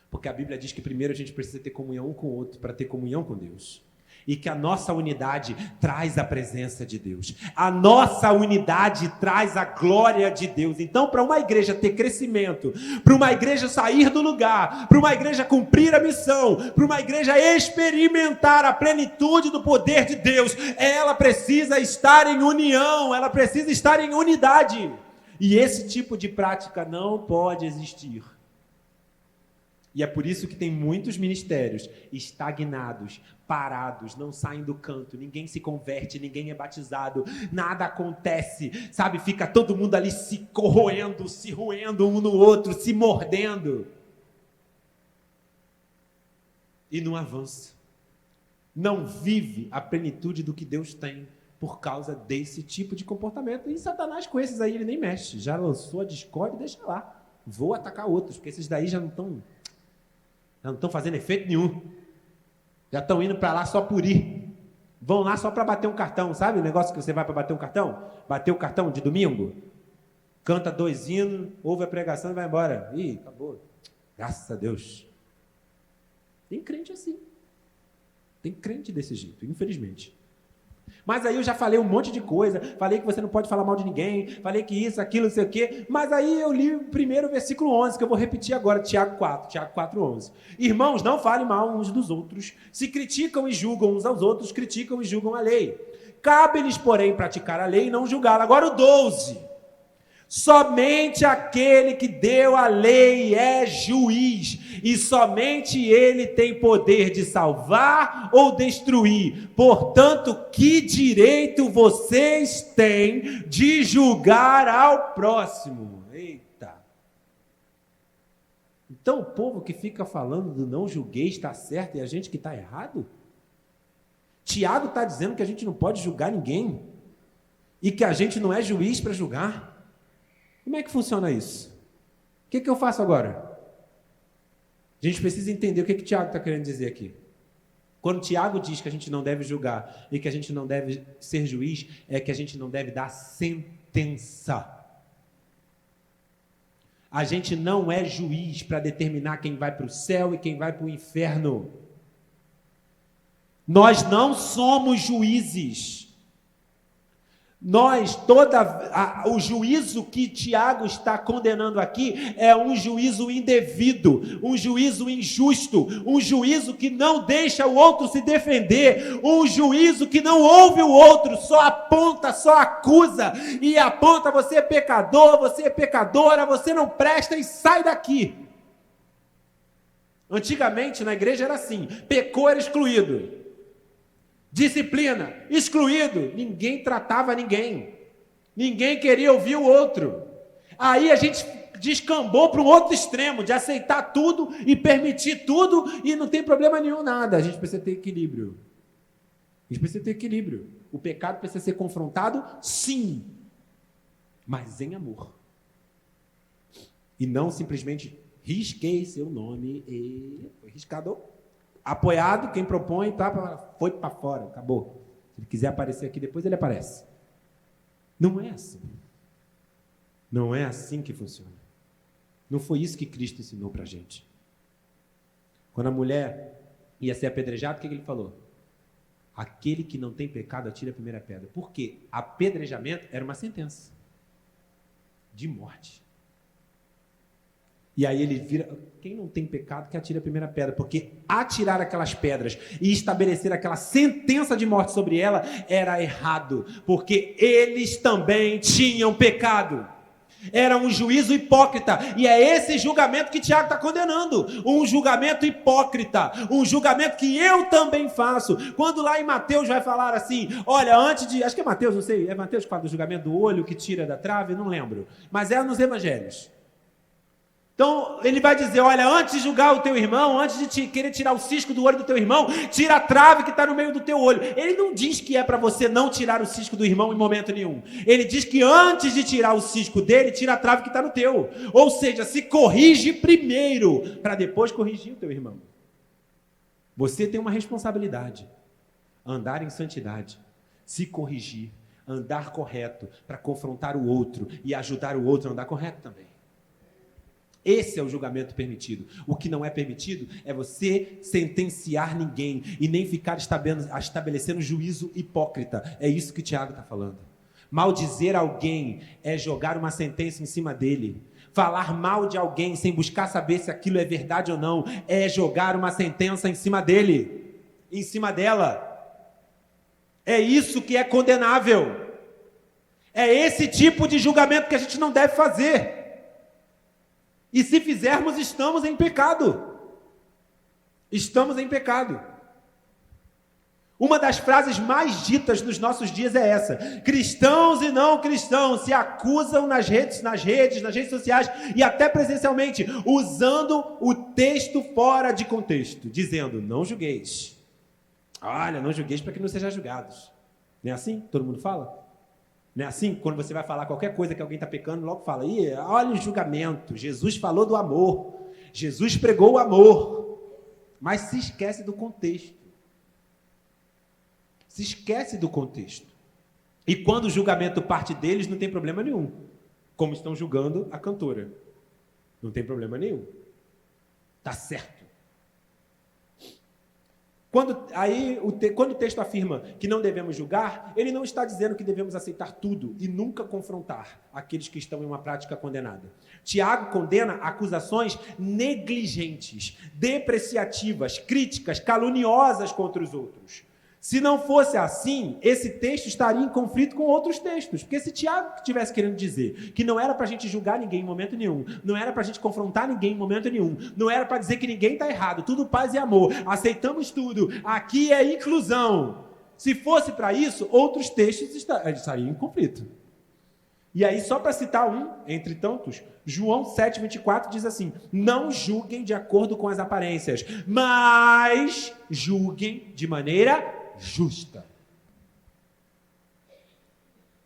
Porque a Bíblia diz que primeiro a gente precisa ter comunhão um com o outro para ter comunhão com Deus. E que a nossa unidade traz a presença de Deus. A nossa unidade traz a glória de Deus. Então, para uma igreja ter crescimento, para uma igreja sair do lugar, para uma igreja cumprir a missão, para uma igreja experimentar a plenitude do poder de Deus, ela precisa estar em união, ela precisa estar em unidade. E esse tipo de prática não pode existir. E é por isso que tem muitos ministérios estagnados, parados, não saem do canto, ninguém se converte, ninguém é batizado, nada acontece, sabe? Fica todo mundo ali se corroendo, se roendo um no outro, se mordendo. E não avança. Não vive a plenitude do que Deus tem por causa desse tipo de comportamento. E Satanás com esses aí ele nem mexe, já lançou a discórdia, deixa lá. Vou atacar outros, porque esses daí já não estão fazendo efeito nenhum. Já estão indo para lá só por ir. Vão lá só para bater um cartão, sabe? O negócio que você vai para bater um cartão? Bater o cartão de domingo. Canta 2 hinos, ouve a pregação e vai embora. Ih, acabou. Graças a Deus. Tem crente assim. Tem crente desse jeito, infelizmente. Mas aí eu já falei um monte de coisa, falei que você não pode falar mal de ninguém, falei que isso, aquilo, não sei o quê, mas aí eu li o primeiro versículo 11, que eu vou repetir agora, Tiago 4:11. Irmãos, não falem mal uns dos outros, se criticam e julgam uns aos outros, criticam e julgam a lei. Cabe-lhes, porém, praticar a lei e não julgá-la. Agora o 12. Somente aquele que deu a lei é juiz, e somente ele tem poder de salvar ou destruir. Portanto, que direito vocês têm de julgar ao próximo? Eita! Então o povo que fica falando do não julgueis está certo e a gente que está errado? Tiago está dizendo que a gente não pode julgar ninguém e que a gente não é juiz para julgar. Como é que funciona isso? O que eu faço agora? A gente precisa entender o que Tiago está querendo dizer aqui. Quando Tiago diz que a gente não deve julgar e que a gente não deve ser juiz, é que a gente não deve dar sentença. A gente não é juiz para determinar quem vai para o céu e quem vai para o inferno. Nós não somos juízes. O juízo que Tiago está condenando aqui é um juízo indevido, um juízo injusto, um juízo que não deixa o outro se defender, um juízo que não ouve o outro, só aponta, só acusa, e aponta: você é pecador, você é pecadora, você não presta e sai daqui. Antigamente na igreja era assim: pecou, era excluído. Disciplina, excluído, ninguém tratava ninguém, ninguém queria ouvir o outro. Aí a gente descambou para um outro extremo, de aceitar tudo e permitir tudo, e não tem problema nenhum nada. A gente precisa ter equilíbrio. A gente precisa ter equilíbrio. O pecado precisa ser confrontado, sim, mas em amor. E não simplesmente risquei seu nome e foi riscado. Apoiado, quem propõe, tá, foi para fora, acabou. Se ele quiser aparecer aqui depois, ele aparece. Não é assim. Não é assim que funciona. Não foi isso que Cristo ensinou para a gente. Quando a mulher ia ser apedrejada, o que ele falou? Aquele que não tem pecado, atire a primeira pedra. Por quê? Apedrejamento era uma sentença de morte. E aí ele vira: quem não tem pecado que atire a primeira pedra, porque atirar aquelas pedras e estabelecer aquela sentença de morte sobre ela era errado, porque eles também tinham pecado. Era um juízo hipócrita, e é esse julgamento que Tiago está condenando, um julgamento hipócrita, um julgamento que eu também faço. Quando lá em Mateus vai falar assim, olha, acho que é Mateus, não sei, é Mateus que fala do julgamento do olho que tira da trave, não lembro, mas é nos evangelhos. Então, ele vai dizer, olha, antes de julgar o teu irmão, antes de querer tirar o cisco do olho do teu irmão, tira a trave que está no meio do teu olho. Ele não diz que é para você não tirar o cisco do irmão em momento nenhum. Ele diz que antes de tirar o cisco dele, tira a trave que está no teu. Ou seja, se corrige primeiro, para depois corrigir o teu irmão. Você tem uma responsabilidade, andar em santidade, se corrigir, andar correto, para confrontar o outro e ajudar o outro a andar correto também. Esse é o julgamento permitido. O que não é permitido é você sentenciar ninguém e nem ficar estabelecendo juízo hipócrita. É isso que Tiago está falando. Maldizer alguém é jogar uma sentença em cima dele. Falar mal de alguém sem buscar saber se aquilo é verdade ou não é jogar uma sentença em cima dele, em cima dela. É isso que é condenável. É esse tipo de julgamento que a gente não deve fazer. E se fizermos, estamos em pecado. Estamos em pecado. Uma das frases mais ditas nos nossos dias é essa: cristãos e não cristãos se acusam nas redes sociais e até presencialmente, usando o texto fora de contexto, dizendo, não julgueis. Olha, não julgueis para que não sejam julgados. Não é assim? Todo mundo fala? Não é assim? Quando você vai falar qualquer coisa que alguém está pecando, logo fala, olha o julgamento, Jesus falou do amor, Jesus pregou o amor, mas se esquece do contexto. Se esquece do contexto. E quando o julgamento parte deles, não tem problema nenhum, como estão julgando a cantora. Não tem problema nenhum. Está certo. Quando o texto afirma que não devemos julgar, ele não está dizendo que devemos aceitar tudo e nunca confrontar aqueles que estão em uma prática condenada. Tiago condena acusações negligentes, depreciativas, críticas, caluniosas contra os outros. Se não fosse assim, esse texto estaria em conflito com outros textos. Porque se Tiago estivesse querendo dizer que não era para a gente julgar ninguém em momento nenhum, não era para a gente confrontar ninguém em momento nenhum, não era para dizer que ninguém está errado, tudo paz e amor, aceitamos tudo, aqui é inclusão. Se fosse para isso, outros textos estariam em conflito. E aí, só para citar um, entre tantos, João 7,24 diz assim: não julguem de acordo com as aparências, mas julguem de maneira justa.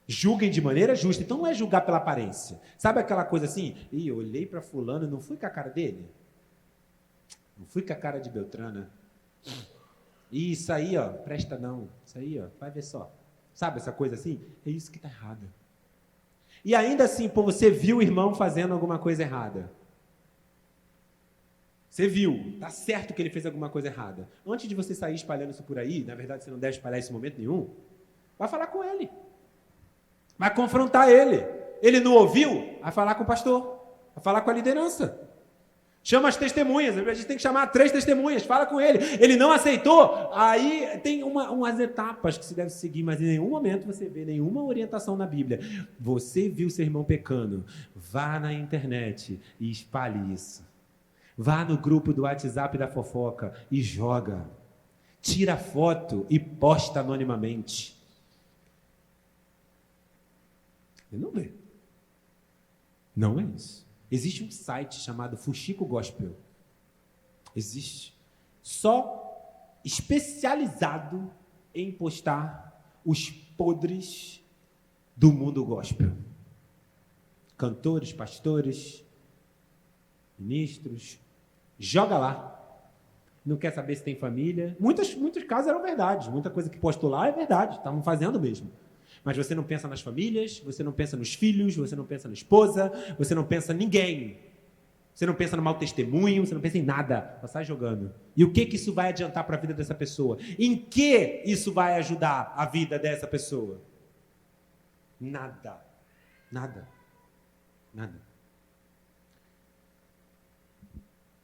Julguem de maneira justa. Então não é julgar pela aparência. Sabe aquela coisa assim? Eu olhei para fulano e não fui com a cara dele? Não fui com a cara de Beltrana? Isso aí, ó, presta não. Isso aí, ó, vai ver só. Sabe essa coisa assim? É isso que está errado. E ainda assim, pô, você viu o irmão fazendo alguma coisa errada. Você viu, tá certo que ele fez alguma coisa errada. Antes de você sair espalhando isso por aí, na verdade você não deve espalhar isso em momento nenhum, vai falar com ele. Vai confrontar ele. Ele não ouviu? Vai falar com o pastor. Vai falar com a liderança. Chama as testemunhas. A gente tem que chamar 3 testemunhas. Fala com ele. Ele não aceitou? Aí tem umas etapas que se deve seguir, mas em nenhum momento você vê nenhuma orientação na Bíblia. Você viu seu irmão pecando? Vá na internet e espalhe isso. Vá no grupo do WhatsApp da fofoca e joga. Tira foto e posta anonimamente. Ele não vê. Não é isso. Existe um site chamado Fuxico Gospel. Existe. Só especializado em postar os podres do mundo gospel. Cantores, pastores, ministros. Joga lá. Não quer saber se tem família. Muitos casos eram verdade. Muita coisa que postou lá é verdade. Estavam fazendo mesmo. Mas você não pensa nas famílias, você não pensa nos filhos, você não pensa na esposa, você não pensa em ninguém. Você não pensa no mau testemunho, você não pensa em nada. Só sai jogando. E o que isso vai adiantar para a vida dessa pessoa? Em que isso vai ajudar a vida dessa pessoa? Nada. Nada. Nada.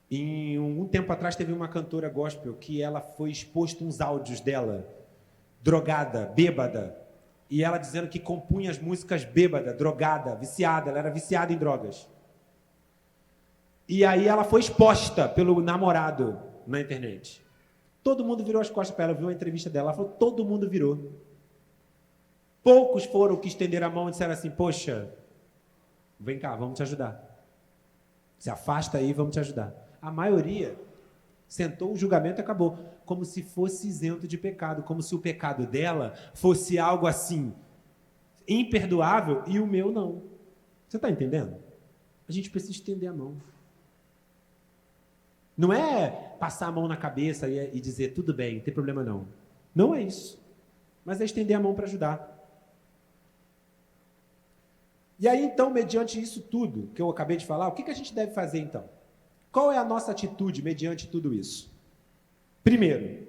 Em um tempo atrás teve uma cantora gospel que ela foi exposto uns áudios dela, drogada, bêbada, e ela dizendo que compunha as músicas bêbada, drogada, viciada, ela era viciada em drogas. E aí ela foi exposta pelo namorado na internet. Todo mundo virou as costas para ela, viu a entrevista dela, ela falou, todo mundo virou. Poucos foram que estenderam a mão e disseram assim, poxa, vem cá, vamos te ajudar. Se afasta aí, vamos te ajudar. A maioria sentou o julgamento e acabou. Como se fosse isento de pecado. Como se o pecado dela fosse algo assim, imperdoável, e o meu não. Você está entendendo? A gente precisa estender a mão. Não é passar a mão na cabeça e dizer, tudo bem, não tem problema não. Não é isso. Mas é estender a mão para ajudar. E aí, então, mediante isso tudo que eu acabei de falar, o que a gente deve fazer, então? Qual é a nossa atitude mediante tudo isso? Primeiro,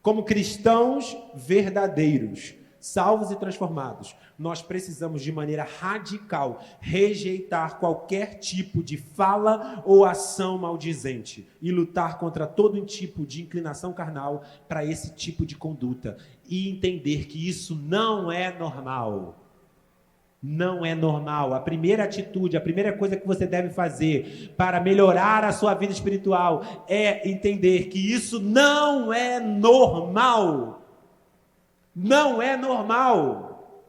como cristãos verdadeiros, salvos e transformados, nós precisamos, de maneira radical, rejeitar qualquer tipo de fala ou ação maldizente e lutar contra todo tipo de inclinação carnal para esse tipo de conduta e entender que isso não é normal. Não é normal. A primeira atitude, a primeira coisa que você deve fazer para melhorar a sua vida espiritual é entender que isso não é normal. Não é normal.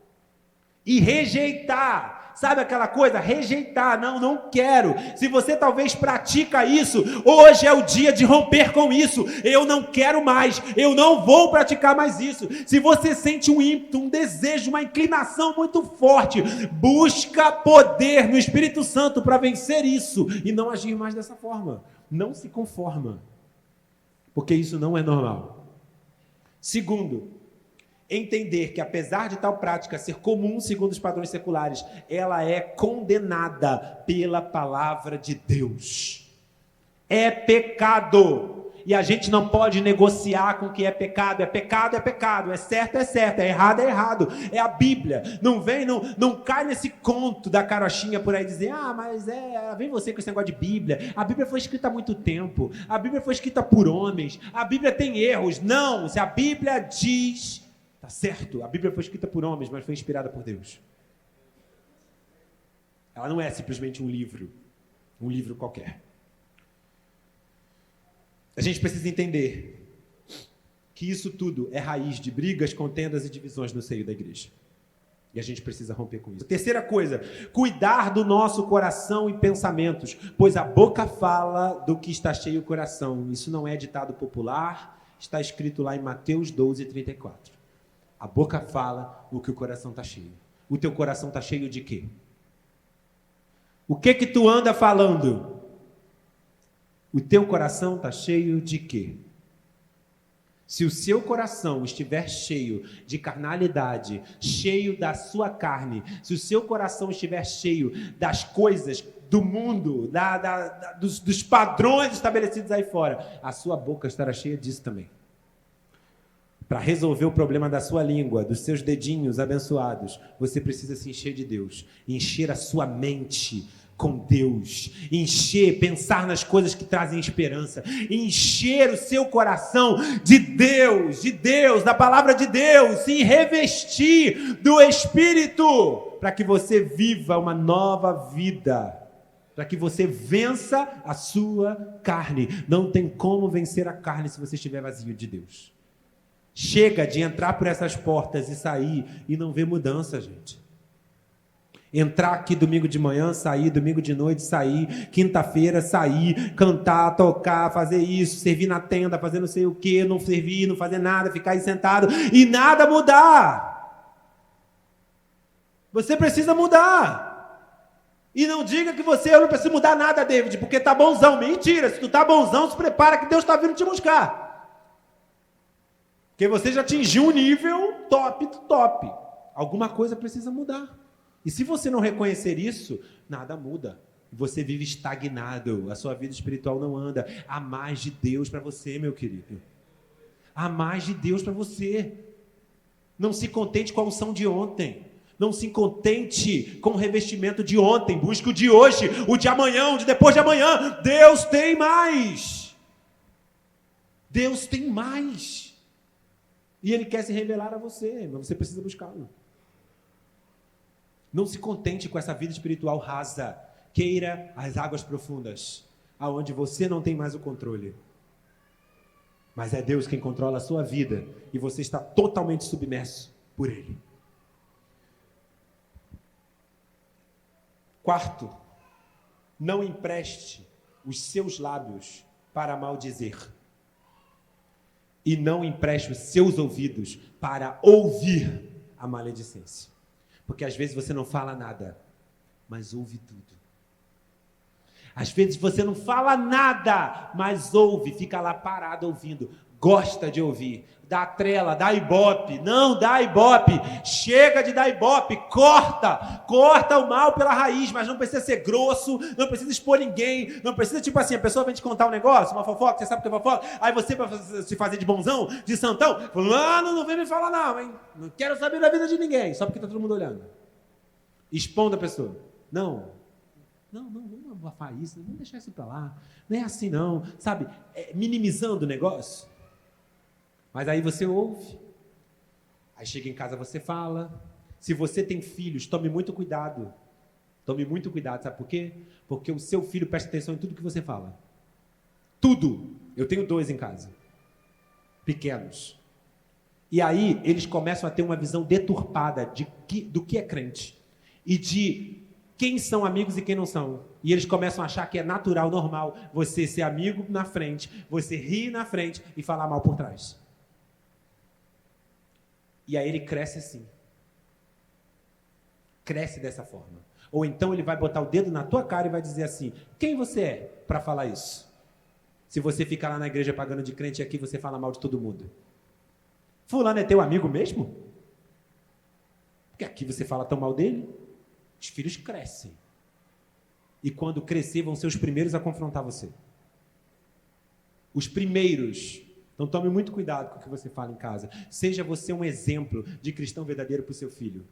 E rejeitar. Sabe aquela coisa? Rejeitar. Não quero. Se você talvez pratica isso, hoje é o dia de romper com isso. Eu não quero mais. Eu não vou praticar mais isso. Se você sente um ímpeto, um desejo, uma inclinação muito forte, busca poder no Espírito Santo para vencer isso e não agir mais dessa forma. Não se conforma. Porque isso não é normal. Segundo, entender que apesar de tal prática ser comum segundo os padrões seculares, ela é condenada pela palavra de Deus. É pecado. E a gente não pode negociar com o que é pecado. É pecado, é pecado. É certo, é errado, é errado. É a Bíblia. Não cai nesse conto da carochinha por aí dizer, mas vem você com esse negócio de Bíblia. A Bíblia foi escrita há muito tempo. A Bíblia foi escrita por homens. A Bíblia tem erros. Não, se a Bíblia diz, tá certo, a Bíblia foi escrita por homens, mas foi inspirada por Deus. Ela não é simplesmente um livro qualquer. A gente precisa entender que isso tudo é raiz de brigas, contendas e divisões no seio da igreja. E a gente precisa romper com isso. Terceira coisa, cuidar do nosso coração e pensamentos, pois a boca fala do que está cheio o coração. Isso não é ditado popular, está escrito lá em Mateus 12:34. A boca fala o que o coração está cheio. O teu coração está cheio de quê? O que tu anda falando? O teu coração está cheio de quê? Se o seu coração estiver cheio de carnalidade, cheio da sua carne, se o seu coração estiver cheio das coisas do mundo, dos padrões estabelecidos aí fora, a sua boca estará cheia disso também. Para resolver o problema da sua língua, dos seus dedinhos abençoados, você precisa se encher de Deus, encher a sua mente com Deus, pensar nas coisas que trazem esperança, encher o seu coração de Deus, da palavra de Deus, se revestir do Espírito, para que você viva uma nova vida, para que você vença a sua carne. Não tem como vencer a carne se você estiver vazio de Deus. Chega de entrar por essas portas e sair e não ver mudança, gente. Entrar aqui domingo de manhã, sair, domingo de noite, sair, quinta-feira, sair, cantar, tocar, fazer isso, servir na tenda, fazer não sei o quê, não servir, não fazer nada, ficar aí sentado e nada mudar. Você precisa mudar. E não diga que eu não preciso mudar nada, David, porque tá bonzão. Mentira, se tu tá bonzão, se prepara que Deus está vindo te buscar. Porque você já atingiu um nível top do top. Alguma coisa precisa mudar. E se você não reconhecer isso, nada muda. Você vive estagnado, a sua vida espiritual não anda. Há mais de Deus para você, meu querido. Há mais de Deus para você. Não se contente com a unção de ontem. Não se contente com o revestimento de ontem. Busque o de hoje, o de amanhã, o de depois de amanhã. Deus tem mais. Deus tem mais. E Ele quer se revelar a você, mas você precisa buscá-lo. Não se contente com essa vida espiritual rasa. Queira as águas profundas, aonde você não tem mais o controle. Mas é Deus quem controla a sua vida e você está totalmente submerso por Ele. Quarto, não empreste os seus lábios para maldizer. E não empreste os seus ouvidos para ouvir a maledicência. Porque às vezes você não fala nada, mas ouve tudo. Às vezes você não fala nada, mas ouve, fica lá parado ouvindo. Gosta de ouvir. Dá trela, dá ibope. Não dá ibope. Chega de dar ibope. Corta o mal pela raiz, mas não precisa ser grosso, não precisa expor ninguém, não precisa, tipo assim, a pessoa vem te contar um negócio, uma fofoca, você sabe que é fofoca, aí você, para se fazer de bonzão, de santão, fulano, não vem me falar não, hein? Não quero saber da vida de ninguém, só porque tá todo mundo olhando. Expondo a pessoa. Não, vamos abafar isso, vamos deixar isso para lá. Não é assim não, sabe? Minimizando o negócio. Mas aí você ouve. Aí chega em casa, você fala. Se você tem filhos, tome muito cuidado. Tome muito cuidado, sabe por quê? Porque o seu filho presta atenção em tudo que você fala. Tudo. Eu tenho 2 em casa. Pequenos. E aí eles começam a ter uma visão deturpada do que é crente. E de quem são amigos e quem não são. E eles começam a achar que é natural, normal, você ser amigo na frente, você rir na frente e falar mal por trás. E aí ele cresce assim. Cresce dessa forma. Ou então ele vai botar o dedo na tua cara e vai dizer assim, quem você é para falar isso? Se você fica lá na igreja pagando de crente e aqui você fala mal de todo mundo. Fulano é teu amigo mesmo? Porque aqui você fala tão mal dele. Os filhos crescem. E quando crescer vão ser os primeiros a confrontar você. Os primeiros. Então tome muito cuidado com o que você fala em casa. Seja você um exemplo de cristão verdadeiro para o seu filho.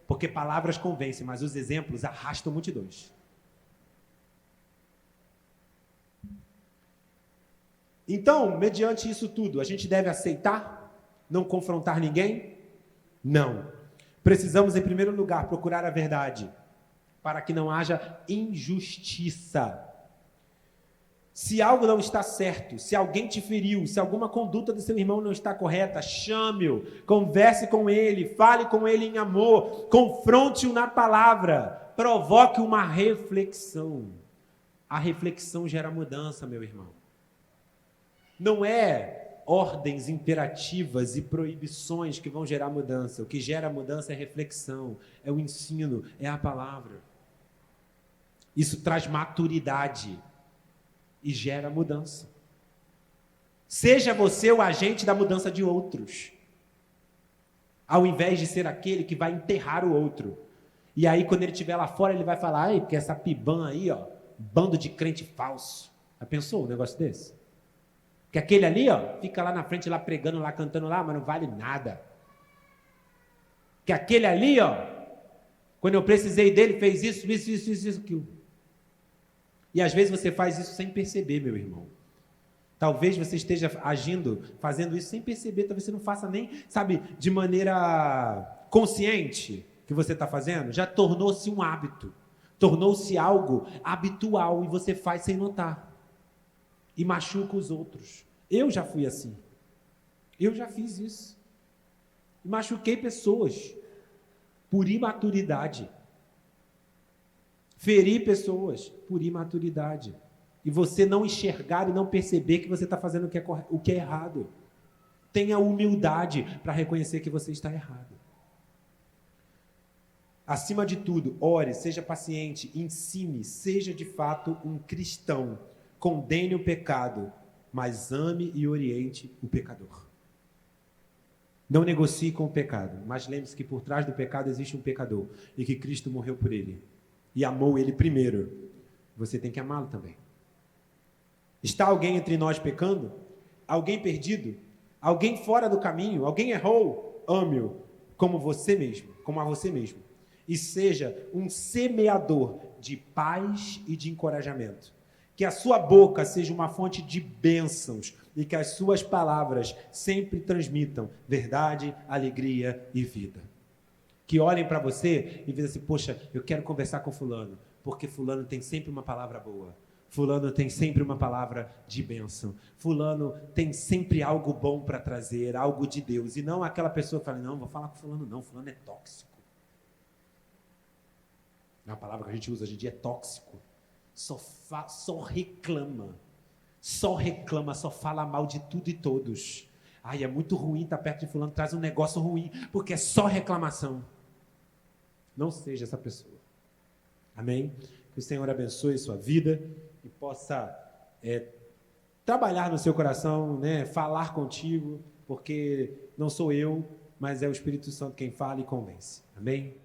Porque palavras convencem, mas os exemplos arrastam multidões. Então, mediante isso tudo, a gente deve aceitar? Não confrontar ninguém? Não. Precisamos, em primeiro lugar, procurar a verdade, para que não haja injustiça. Se algo não está certo, se alguém te feriu, se alguma conduta do seu irmão não está correta, chame-o, converse com ele, fale com ele em amor, confronte-o na palavra, provoque uma reflexão. A reflexão gera mudança, meu irmão. Não é ordens imperativas e proibições que vão gerar mudança. O que gera mudança é reflexão, é o ensino, é a palavra. Isso traz maturidade e gera mudança. Seja você o agente da mudança de outros, ao invés de ser aquele que vai enterrar o outro. E aí, quando ele estiver lá fora, ele vai falar: ai, porque essa pibã aí, ó, bando de crente falso. Já pensou um negócio desse? Que aquele ali, ó, fica lá na frente, lá pregando, lá cantando lá, mas não vale nada. Que aquele ali, ó, quando eu precisei dele, fez isso, aquilo. E às vezes você faz isso sem perceber, meu irmão. Talvez você esteja agindo, fazendo isso sem perceber, talvez você não faça nem, sabe, de maneira consciente que você está fazendo. Já tornou-se um hábito, tornou-se algo habitual e você faz sem notar. E machuca os outros. Eu já fui assim. Eu já fiz isso. E machuquei pessoas por imaturidade. Ferir pessoas por imaturidade. E você não enxergar e não perceber que você está fazendo o que é errado. Tenha humildade para reconhecer que você está errado. Acima de tudo, ore, seja paciente, ensine, seja de fato um cristão. Condene o pecado, mas ame e oriente o pecador. Não negocie com o pecado, mas lembre-se que por trás do pecado existe um pecador e que Cristo morreu por ele e amou ele primeiro. Você tem que amá-lo também. Está alguém entre nós pecando? Alguém perdido? Alguém fora do caminho? Alguém errou? Ame-o como você mesmo, como a você mesmo. E seja um semeador de paz e de encorajamento. Que a sua boca seja uma fonte de bênçãos e que as suas palavras sempre transmitam verdade, alegria e vida. Que olhem para você e dizem assim: poxa, eu quero conversar com fulano, porque fulano tem sempre uma palavra boa. Fulano tem sempre uma palavra de bênção. Fulano tem sempre algo bom para trazer, algo de Deus. E não aquela pessoa que fala: não, vou falar com fulano não, fulano é tóxico. A palavra que a gente usa hoje em dia é tóxico. Só reclama, só fala mal de tudo e todos. Ai, é muito ruim estar perto de fulano, traz um negócio ruim, porque é só reclamação. Não seja essa pessoa. Amém? Que o Senhor abençoe sua vida e possa trabalhar no seu coração, né? Falar contigo, porque não sou eu, mas é o Espírito Santo quem fala e convence. Amém?